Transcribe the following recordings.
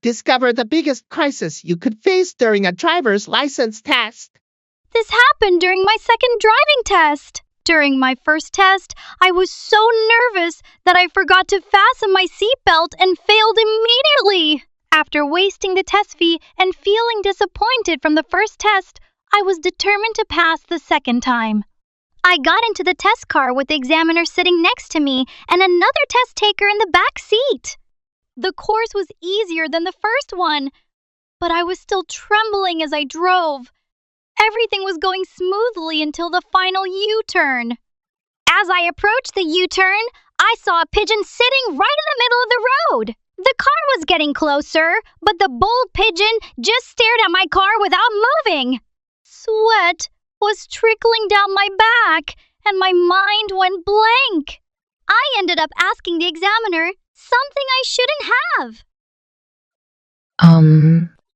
Discover the biggest crisis you could face during a driver's license test. This happened during my second driving test. During my first test, I was so nervous that I forgot to fasten my seatbelt and failed immediately. After wasting the test fee and feeling disappointed from the first test, I was determined to pass the second time. I got into the test car with the examiner sitting next to me and another test taker in the back seat. The course was easier than the first one, but I was still trembling as I drove. Everything was going smoothly until the final U-turn. As I approached the U-turn, I saw a pigeon sitting right in the middle of the road. The car was getting closer, but the bold pigeon just stared at my car without moving. Sweat was trickling down my back, and my mind went blank. I ended up asking the examiner something I shouldn't have.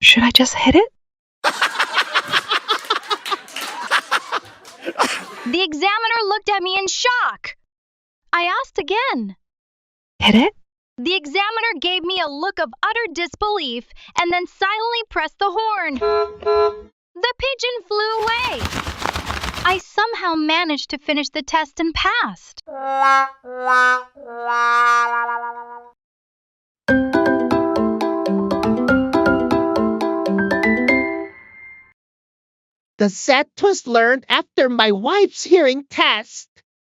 Should I just hit it? The examiner looked at me in shock. I asked again. Hit it? The examiner gave me a look of utter disbelief and then silently pressed the horn. The pigeon flew away. I somehow managed to finish the test and passed. The sad twist learned after my wife's hearing test.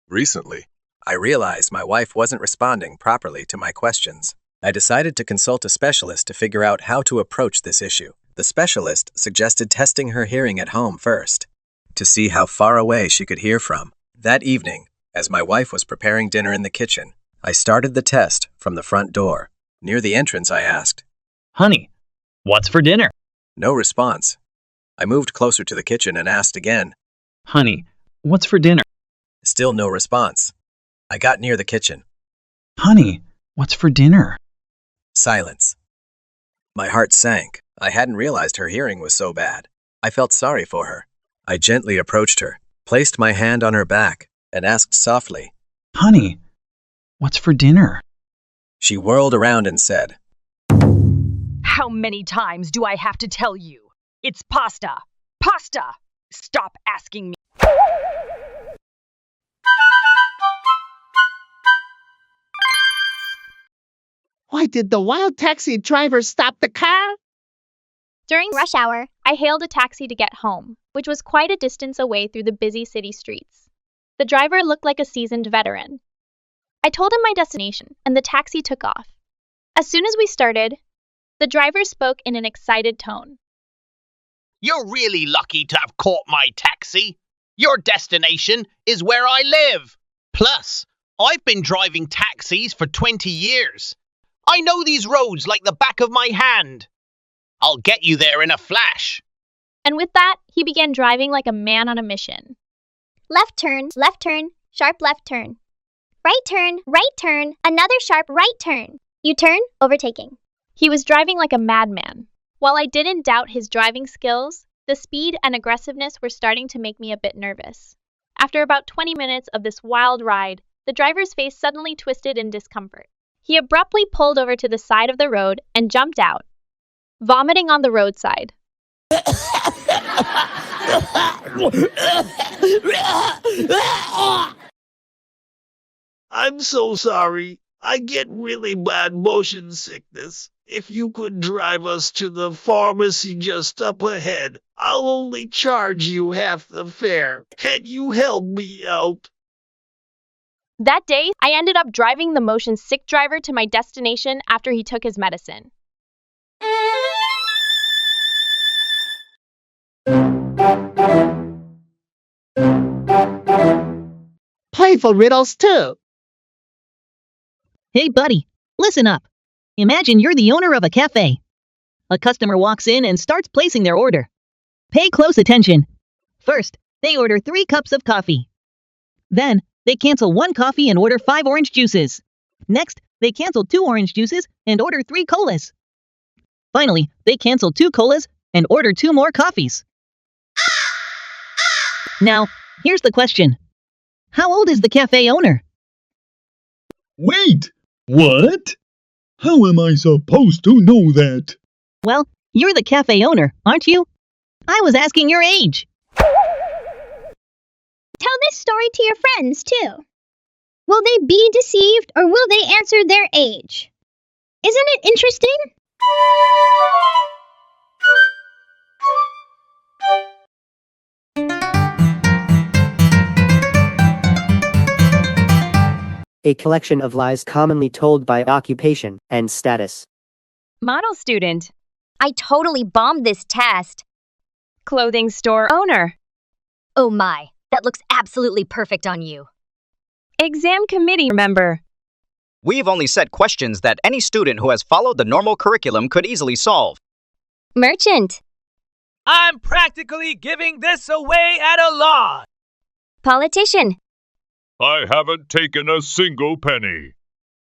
Recently, I realized my wife wasn't responding properly to my questions. I decided to consult a specialist to figure out how to approach this issue. The specialist suggested testing her hearing at home first, to see how far away she could hear from. That evening, as my wife was preparing dinner in the kitchen, I started the test from the front door. Near the entrance, I asked, "Honey, what's for dinner?" No response. I moved closer to the kitchen and asked again. "Honey, what's for dinner?" Still no response. I got near the kitchen. "Honey, what's for dinner?" Silence. My heart sank. I hadn't realized her hearing was so bad. I felt sorry for her. I gently approached her, placed my hand on her back, and asked softly, "Honey, what's for dinner?" She whirled around and said, "How many times do I have to tell you? It's pasta! Pasta! Stop asking me." Why did the wild taxi driver stop the car? During rush hour, I hailed a taxi to get home, which was quite a distance away through the busy city streets. The driver looked like a seasoned veteran. I told him my destination, and the taxi took off. As soon as we started, the driver spoke in an excited tone. "You're really lucky to have caught my taxi. Your destination is where I live. Plus, I've been driving taxis for 20 years. I know these roads like the back of my hand. I'll get you there in a flash." And with that, he began driving like a man on a mission. Left turn, sharp left turn. Right turn, another sharp right turn. U-turn, overtaking. He was driving like a madman. While I didn't doubt his driving skills, the speed and aggressiveness were starting to make me a bit nervous. After about 20 minutes of this wild ride, the driver's face suddenly twisted in discomfort. He abruptly pulled over to the side of the road and jumped out, vomiting on the roadside. "I'm so sorry. I get really bad motion sickness. If you could drive us to the pharmacy just up ahead, I'll only charge you half the fare. Can you help me out?" That day, I ended up driving the motion sick driver to my destination after he took his medicine. Playful Riddles 2. Hey, buddy, listen up. Imagine you're the owner of a cafe. A customer walks in and starts placing their order. Pay close attention. First, they order 3 cups of coffee. Then, they cancel 1 coffee and order 5 orange juices. Next, they cancel 2 orange juices and order 3 colas. Finally, they cancel 2 colas and order 2 more coffees. Now, here's the question. How old is the cafe owner? Wait, what? How am I supposed to know that? Well, you're the cafe owner, aren't you? I was asking your age. Tell this story to your friends, too. Will they be deceived or will they answer their age? Isn't it interesting? A collection of lies commonly told by occupation and status. Model student. I totally bombed this test. Clothing store owner. Oh my, that looks absolutely perfect on you. Exam committee member. We've only set questions that any student who has followed the normal curriculum could easily solve. Merchant. I'm practically giving this away at a loss. Politician. I haven't taken a single penny.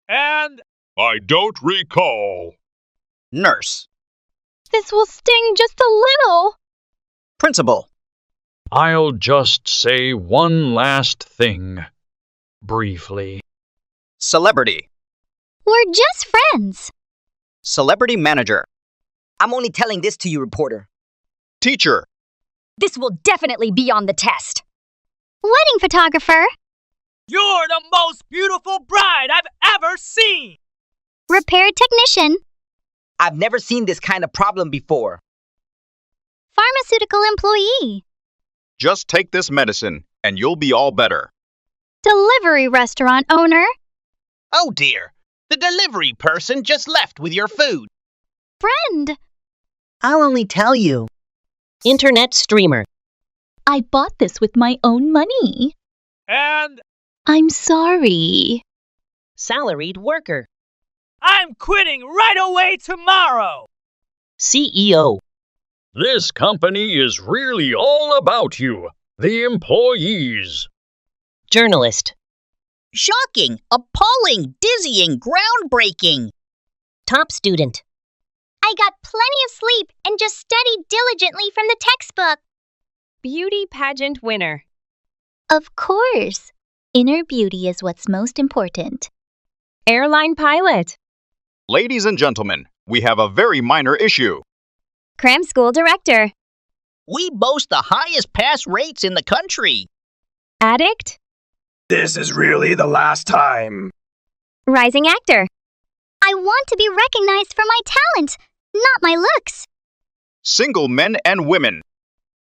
And I don't recall. Nurse. This will sting just a little. Principal. I'll just say one last thing. Briefly. Celebrity. We're just friends. Celebrity manager. I'm only telling this to you, reporter. Teacher. This will definitely be on the test. Wedding photographer. you're the most beautiful bride I've ever seen. Repair technician. I've never seen this kind of problem before. Pharmaceutical employee. Just take this medicine, and you'll be all better. Delivery restaurant owner. Oh dear, the delivery person just left with your food. Friend. I'll only tell you. Internet streamer. I bought this with my own money. And I'm sorry. Salaried worker. I'm quitting right away tomorrow. CEO. This company is really all about you, the employees. Journalist. Shocking, appalling, dizzying, groundbreaking. Top student. I got plenty of sleep and just studied diligently from the textbook. Beauty pageant winner. Of course. Inner beauty is what's most important. Airline pilot. Ladies and gentlemen, we have a very minor issue. Cram school director. We boast the highest pass rates in the country. Addict. This is really the last time. Rising actor. I want to be recognized for my talent, not my looks. Single men and women.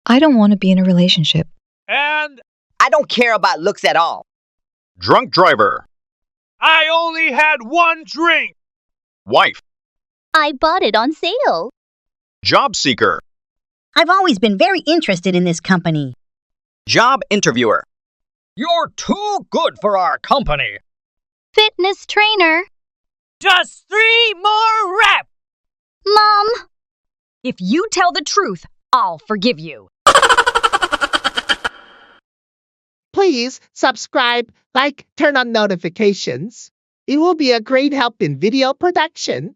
I don't want to be in a relationship. And I don't care about looks at all. Drunk driver. I only had one drink. Wife. I bought it on sale. Job seeker. I've always been very interested in this company. Job interviewer. You're too good for our company. Fitness trainer. Just 3 more reps. Mom. If you tell the truth, I'll forgive you. Please subscribe, like, turn on notifications. It will be a great help in video production.